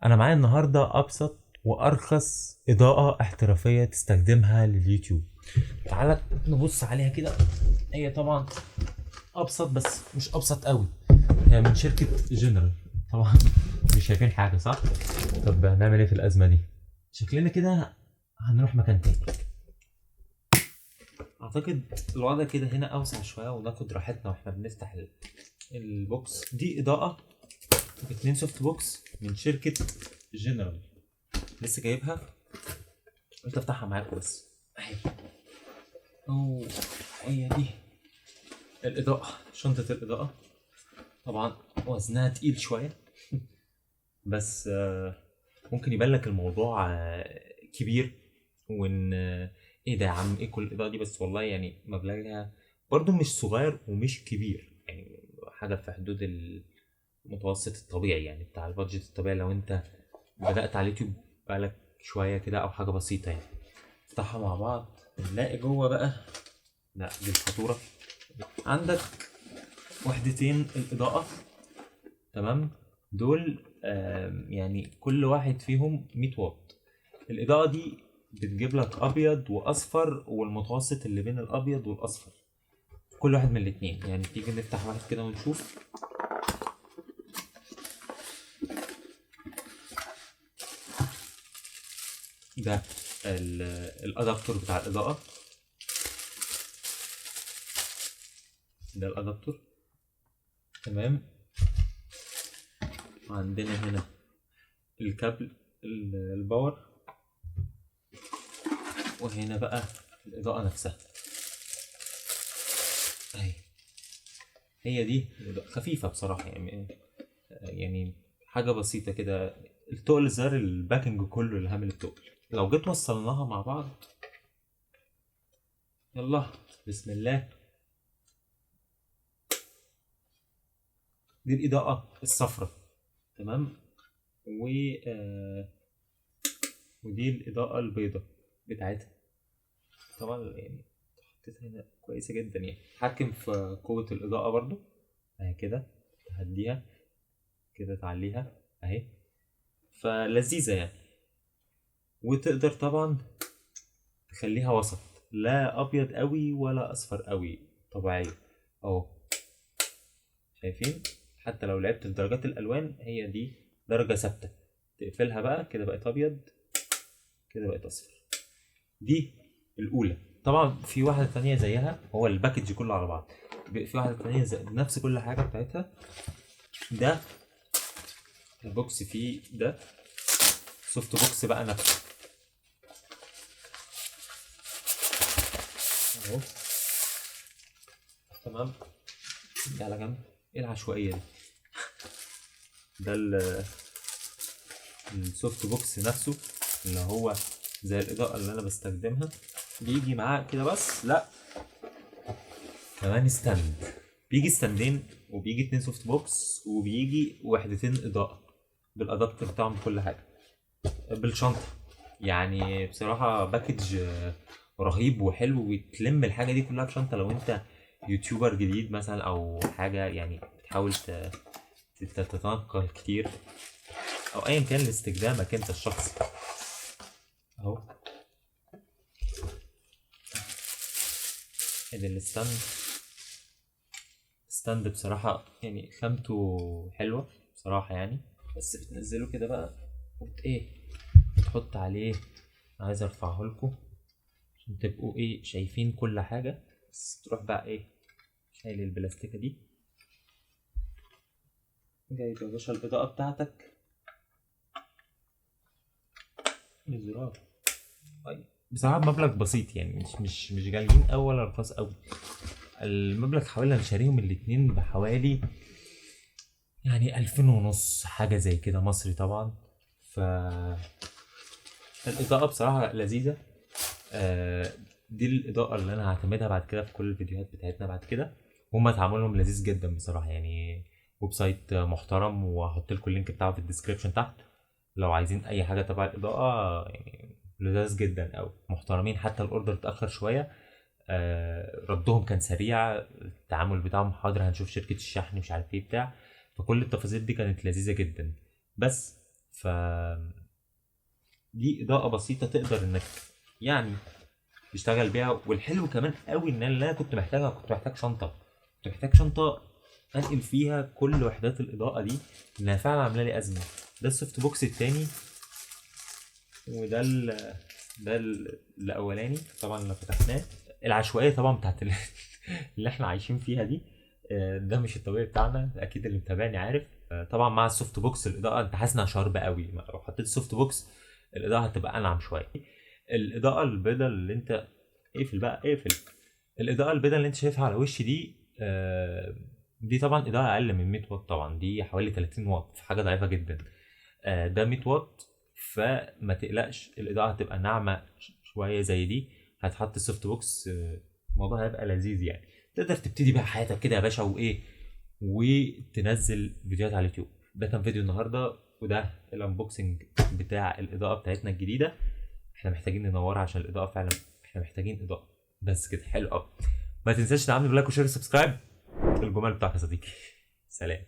انا معايا النهارده ابسط وارخص اضاءة احترافية تستخدمها لليوتيوب. تعالى نبص عليها كده. هي طبعا ابسط بس مش ابسط قوي. هي من شركة جنرال طبعا. مش شايفين حاجة صح؟ طب هنعمل ايه في الازمة دي؟ شكلنا كده هنروح مكان تاني. اعتقد الوضع كده هنا اوسع شوية وناخد راحتنا واحنا بنفتح البوكس. دي اضاءة 2 سوفت بوكس من شركة جنرال، لسه جايبها. قلت افتحها معاكم بس اهي. اوه، هي دي الاضاءة، شنطة الاضاءة. طبعا وزنها تقيل شوية بس ممكن يبان لك الموضوع كبير، وان ايه ده يا عم، ايه كل الاضاءة دي؟ بس والله يعني مبلغها برضو مش صغير ومش كبير، يعني حاجة في حدود المتوسط الطبيعي، يعني بتاع البادجت الطبيعي لو انت بدأت على اليوتيوب بقالك شوية كده او حاجة بسيطة يعني. نفتحها مع بعض نلاقي جوه بقى. لا دي الفاتورة. عندك وحدتين الإضاءة، تمام. دول يعني كل واحد فيهم 100 واط. الإضاءة دي بتجيب لك أبيض وأصفر، والمتوسط اللي بين الأبيض والأصفر كل واحد من الاتنين. يعني تيجي نفتح واحد كده ونشوف. ده الأدابتور بتاع الإضاءة. ده الأدابتور، تمام. عندنا هنا الكابل الباور، وهنا بقى الإضاءة نفسها أهي. هي دي الإضاءة خفيفة بصراحة، يعني حاجة بسيطة كده. التقل زار الباكنج كله اللي عامل التقل. لو جيت وصلناها مع بعض، يلا بسم الله. دي الإضاءة الصفراء، تمام. و ودي الإضاءة البيضاء بتاعتها. طبعا يعني حطيتها هنا كويسة جدا، يعني تحكم في قوة الإضاءة برضو اهي كده. تهديها كده، تعليها اهي. فلذيذة يعني. وتقدر طبعا تخليها وسط، لا ابيض قوي ولا اصفر قوي، طبيعية اهو. شايفين؟ حتى لو لعبت في درجات الالوان هي دي درجة ثابتة. تقفلها بقى كده بقت ابيض، كده بقت اصفر. دي الاولى. طبعا في واحدة تانية زيها، هو الباكج كله على بعض. في واحدة تانية زي نفس كل حاجة بتاعتها. ده البوكس فيه ده سوفت بوكس بقى نفسه اهو، تمام. دي على جنب. ايه العشوائية دي؟ ده السوفت بوكس نفسه، اللي هو زي الإضاءة اللي أنا بستخدمها. بيجي معاه كده بس لا، كمان ستاند. بيجي ستاندين، وبيجي 2 سوفت بوكس، وبيجي وحدتين إضاءة بالأدابتر بتاعهم بكل حاجة بالشنطة. يعني بصراحة باكج رهيب وحلو، وتلم الحاجة دي كلها في شنطة. لو أنت يوتيوبر جديد مثلا أو حاجة، يعني بتحاول تتنقل كتير، أو أيا كان لاستخدامك أنت الشخصي أهو. ادي الستاند. ستاند بصراحة يعني خامته حلوة بصراحة يعني. بس بتنزله كده بقى ايه، بتحط عليه. عايز ارفعه لكم عشان تبقوا ايه شايفين كل حاجة. بس تروح بقى ايه، شايل البلاستيكة دي، جايب يا باشا الإضاءة بتاعتك. الزرار طيب. بصراحة مبلغ بسيط، يعني مش غاليين أوي ولا رخاص أوي. المبلغ حوالي، أنا شاريهم الاتنين بحوالي يعني 2500 حاجة زي كده مصري طبعا. ف الإضاءة بصراحة لذيذة. آه، دي الإضاءة اللي أنا هعتمدها بعد كده في كل الفيديوهات بتاعتنا بعد كده. هما تعاملهم لذيذ جدا بصراحة، يعني ويب سايت محترم، وهحط لكم اللينك بتاعه في الديسكريبشن تحت لو عايزين أي حاجة تبع الإضاءة. يعني لذيذ جدا أوي، محترمين. حتى الأوردر اتأخر شوية، ردهم كان سريع. التعامل بتاعهم حاضر، هنشوف شركة الشحن مش عارف ايه بتاع. فكل التفاصيل دي كانت لذيذة جدا. بس ف دي اضاءه بسيطه تقدر انك يعني تشتغل بيها. والحلو كمان قوي ان انا كنت محتاجها، كنت محتاج شنطه، كنت محتاج شنطه انقل فيها كل وحدات الاضاءه دي، انها فعلا عامله لي ازمه. ده السوفت بوكس التاني، وده الاولاني طبعا اللي فتحناه. العشوائيه طبعا بتاعت اللي احنا عايشين فيها دي، ده مش الطبيعي بتاعنا، اكيد اللي متابعني عارف. طبعا مع السوفت بوكس الاضاءه انت حاسس انها شارب قوي، لو حطيت سوفت بوكس الاضاءه هتبقى انعم شويه. الاضاءه البيضاء اللي انت، اقفل بقى اقفل. الاضاءه البيضاء اللي انت شايفها على وشي دي، دي طبعا اضاءه اقل من 100 واط، طبعا دي حوالي 30 واط، في حاجه ضعيفه جدا. ده 100 واط، فما تقلقش الاضاءه هتبقى ناعمه شويه زي دي. هتحط السوفت بوكس، الموضوع هيبقى لذيذ يعني. تقدر تبتدي بقى حياتك كده يا باشا، وايه، وتنزل فيديوهات على اليوتيوب. ده كان فيديو النهارده، وده الانبوكسنج بتاع الاضاءه بتاعتنا الجديده. احنا محتاجين ننورها عشان الاضاءه فعلا، احنا محتاجين اضاءه. بس كده حلو قوي. ما تنساش تعمل لايك وشير وسبسكرايب. الجمال بتاعك يا صديقي. سلام.